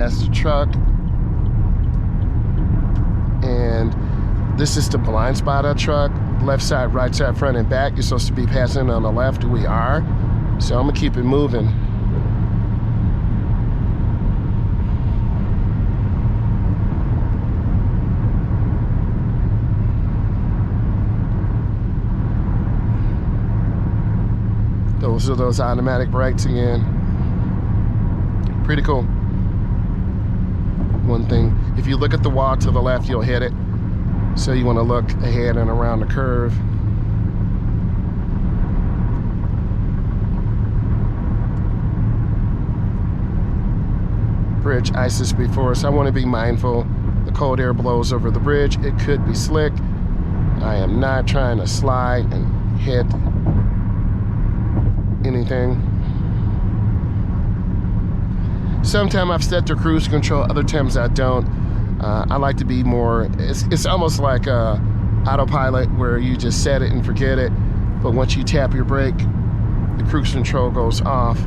That's the truck. And this is the blind spot of the truck. Left side, right side, front and back. You're supposed to be passing on the left. We are. So I'm gonna keep it moving. Those are those automatic brakes again. Pretty cool. One thing, if you look at the wall to the left, you'll hit it. So you want to look ahead and around the curve. Bridge ices before us. I want to be mindful. The cold air blows over the bridge. It could be slick. I am not trying to slide and hit anything. Sometimes I've set to cruise control, other times I don't. I like to be more, it's almost like autopilot where you just set it and forget it, but once you tap your brake, the cruise control goes off.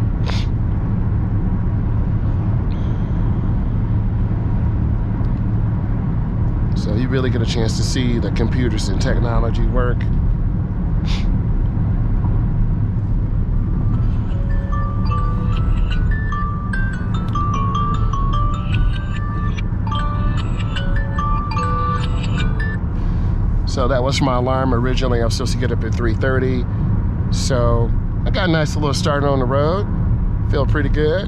So you really get a chance to see the computers and technology work. So that was my alarm. Originally, I was supposed to get up at 3:30. So I got a nice little start on the road. Feel pretty good.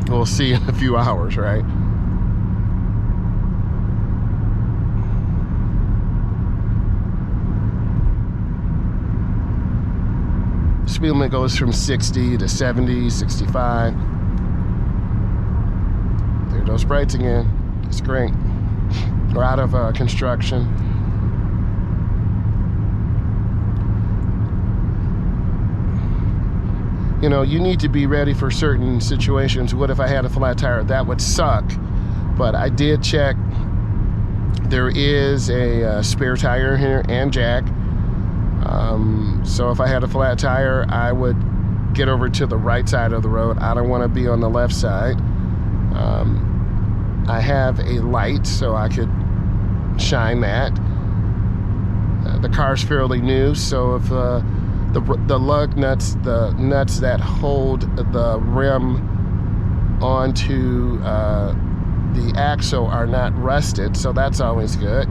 We'll see in a few hours, right? Speed limit goes from 60 to 70, 65. There those brights again. It's great. We're out of construction. You know, you need to be ready for certain situations. What if I had a flat tire? That would suck. But I did check. There is a spare tire here and jack. So if I had a flat tire, I would get over to the right side of the road. I don't want to be on the left side. I have a light, so I could shine that. The car's fairly new, so if the lug nuts, the nuts that hold the rim onto the axle are not rusted, so that's always good.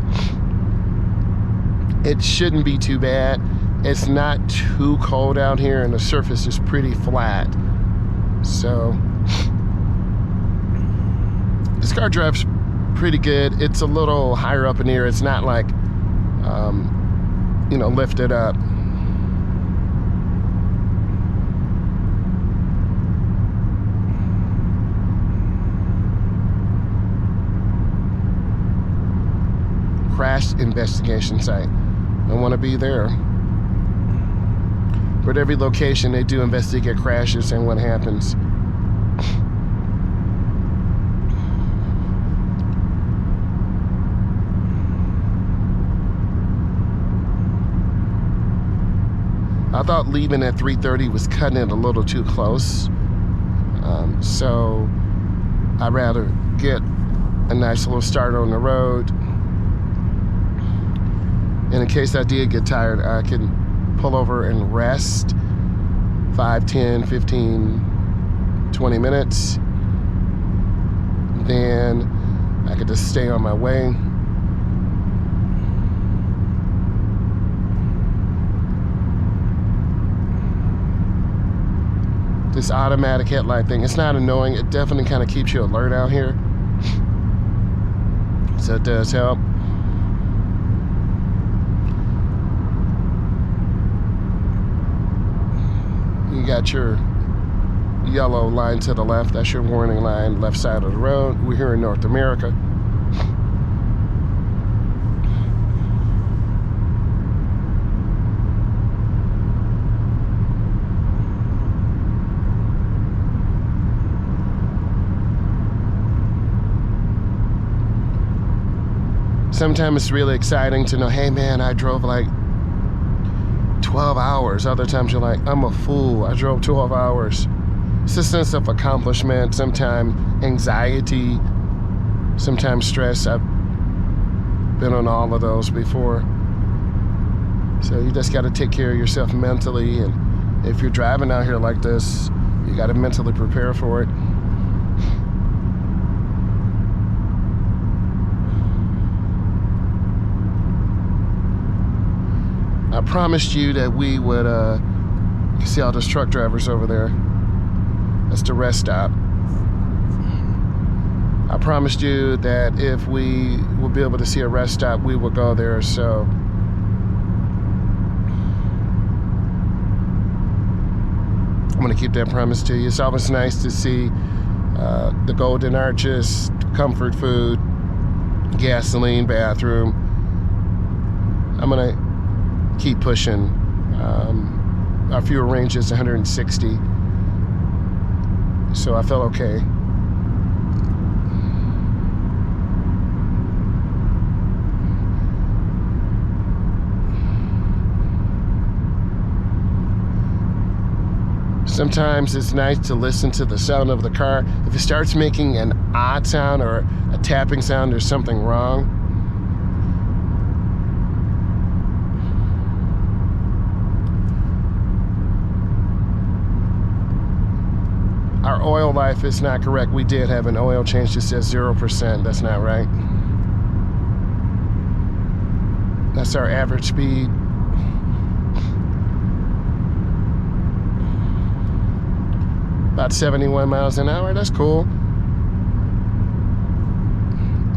It shouldn't be too bad. It's not too cold out here, and the surface is pretty flat. So this car drives pretty good. It's a little higher up in the air. It's not like, you know, lifted up. Crash investigation site. I want to be there. But every location they do investigate crashes and what happens. I thought leaving at 3:30 was cutting it a little too close. So I'd rather get a nice little start on the road. And in case I did get tired, I can pull over and rest 5, 10, 15, 20 minutes. Then I could just stay on my way. This automatic headlight thing, it's not annoying. It definitely kind of keeps you alert out here. So it does help. You got your yellow line to the left. That's your warning line, left side of the road. We're here in North America. Sometimes it's really exciting to know, hey man, I drove like 12 hours. Other times you're like, I'm a fool. I drove 12 hours. it's a sense of accomplishment, sometimes anxiety, sometimes stress. I've been on all of those before. So you just got to take care of yourself mentally, and if you're driving out here like this, you got to mentally prepare for it. I promised you that we would, you see all those truck drivers over there? That's the rest stop. I promised you that if we would be able to see a rest stop, we would go there, so I'm gonna keep that promise to you. It's always nice to see the Golden Arches, comfort food, gasoline, bathroom. I'm gonna keep pushing. Our fuel range is 160, so I felt okay. Sometimes it's nice to listen to the sound of the car. If it starts making an odd sound or a tapping sound, there's something wrong. Our oil life is not correct. We did have an oil change that says 0%. That's not right. That's our average speed. About 71 miles an hour. That's cool.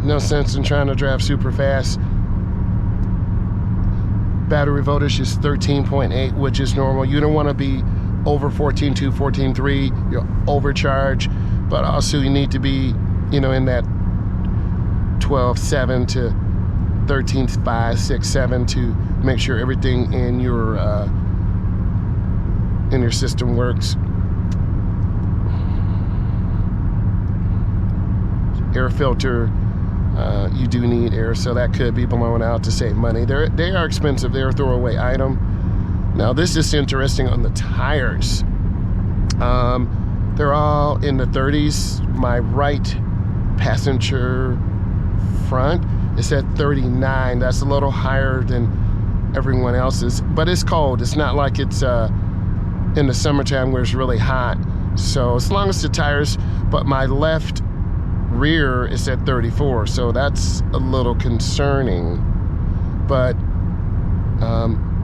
No sense in trying to drive super fast. Battery voltage is 13.8, which is normal. You don't want to be over 14.2, 14.3. You'll overcharge, but also you need to be, in that 12.7 to 13.5, 6, 7 to make sure everything in your system works. Air filter, you do need air, so that could be blown out to save money. They are expensive. They're a throwaway item. Now this is interesting on the tires. They're all in the 30s. My right passenger front is at 39. That's a little higher than everyone else's, but it's cold. It's not like it's in the summertime where it's really hot. So as long as the tires, but my left rear is at 34, so that's a little concerning, but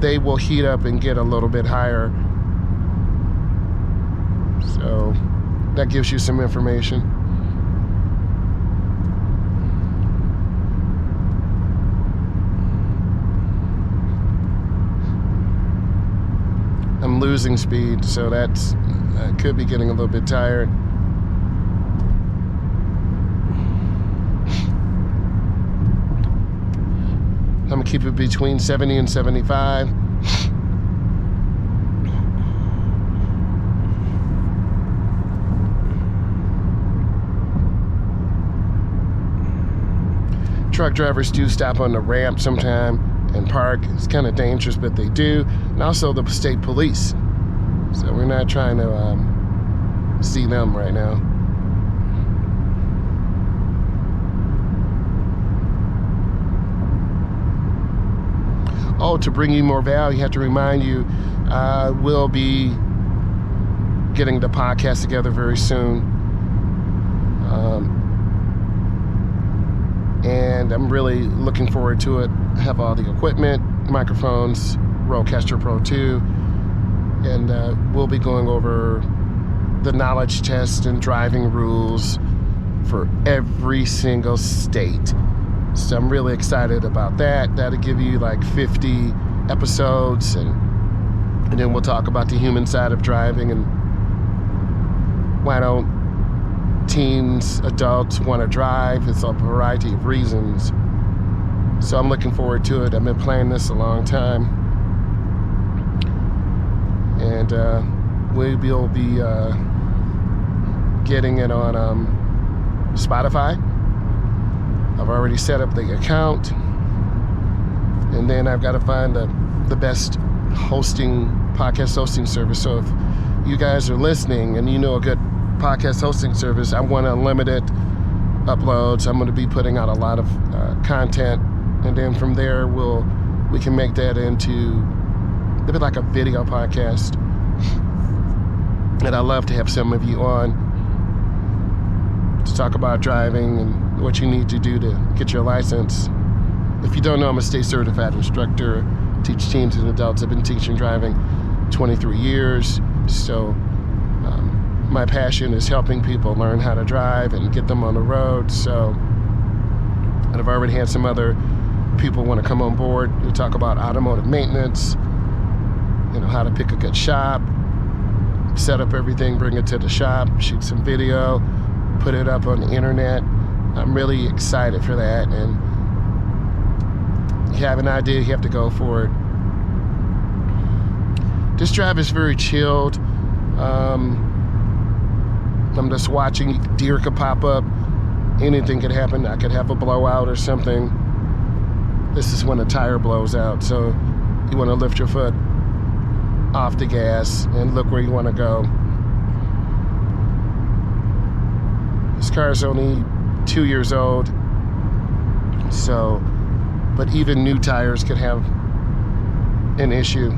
they will heat up and get a little bit higher, so that gives you some information. I'm losing speed, so I could be getting a little bit tired. I'm gonna keep it between 70 and 75. Truck drivers do stop on the ramp sometime and park. It's kind of dangerous, but they do. And also the state police. So we're not trying to see them right now. Oh, to bring you more value, I have to remind you, we'll be getting the podcast together very soon. And I'm really looking forward to it. I have all the equipment, microphones, Rodecaster Pro 2, and we'll be going over the knowledge test and driving rules for every single state. So I'm really excited about that. That'll give you like 50 episodes, and then we'll talk about the human side of driving and why don't teens, adults want to drive. It's a variety of reasons. So I'm looking forward to it. I've been planning this a long time. And we'll be getting it on Spotify. I've already set up the account, and then I've got to find the best podcast hosting service. So if you guys are listening and you know a good podcast hosting service, I want unlimited uploads. I'm going to be putting out a lot of content, and then from there we can make that into a bit like a video podcast. And I'd love to have some of you on to talk about driving and what you need to do to get your license. If you don't know, I'm a state certified instructor, teach teens and adults. I've been teaching driving 23 years. So my passion is helping people learn how to drive and get them on the road. So, and I've already had some other people want to come on board to talk about automotive maintenance, you know, how to pick a good shop, set up everything, bring it to the shop, shoot some video, put it up on the internet. I'm really excited for that, and you have an idea, you have to go for it. This drive is very chilled. I'm just watching. Deer could pop up. Anything could happen. I could have a blowout or something. This is when a tire blows out, so you want to lift your foot off the gas and look where you want to go. This car is only 2 years old, so, but even new tires could have an issue.